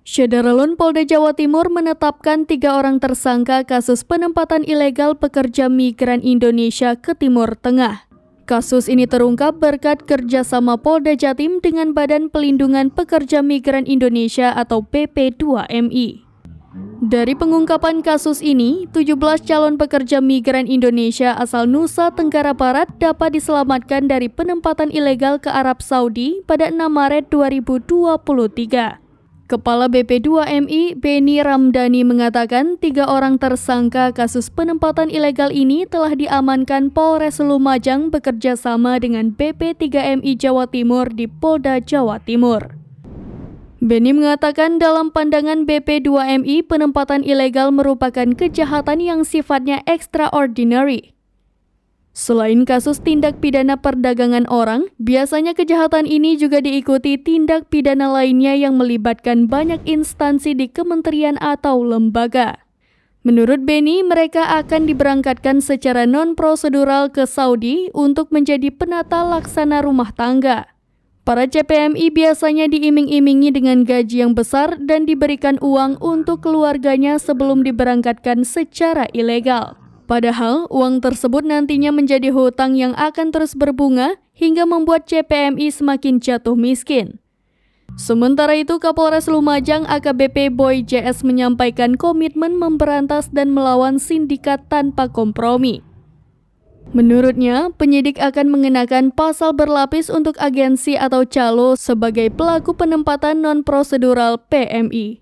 Syederalun Polda Jawa Timur menetapkan 3 orang tersangka kasus penempatan ilegal pekerja migran Indonesia ke Timur Tengah. Kasus ini terungkap berkat kerjasama Polda Jatim dengan Badan Pelindungan Pekerja Migran Indonesia atau BP2MI. Dari pengungkapan kasus ini, 17 calon pekerja migran Indonesia asal Nusa Tenggara Barat dapat diselamatkan dari penempatan ilegal ke Arab Saudi pada 6 Maret 2023. Kepala BP2MI, Beni Ramdhani mengatakan 3 orang tersangka kasus penempatan ilegal ini telah diamankan Polres Lumajang bekerja sama dengan BP3MI Jawa Timur di Polda Jawa Timur. Beni mengatakan dalam pandangan BP2MI, penempatan ilegal merupakan kejahatan yang sifatnya extraordinary. Selain kasus tindak pidana perdagangan orang, biasanya kejahatan ini juga diikuti tindak pidana lainnya yang melibatkan banyak instansi di kementerian atau lembaga. Menurut Beni, mereka akan diberangkatkan secara non-prosedural ke Saudi untuk menjadi penata laksana rumah tangga. Para CPMI biasanya diiming-imingi dengan gaji yang besar dan diberikan uang untuk keluarganya sebelum diberangkatkan secara ilegal. Padahal, uang tersebut nantinya menjadi hutang yang akan terus berbunga hingga membuat CPMI semakin jatuh miskin. Sementara itu, Kapolres Lumajang AKBP Boy JS menyampaikan komitmen memberantas dan melawan sindikat tanpa kompromi. Menurutnya, penyidik akan mengenakan pasal berlapis untuk agensi atau calo sebagai pelaku penempatan non-prosedural PMI.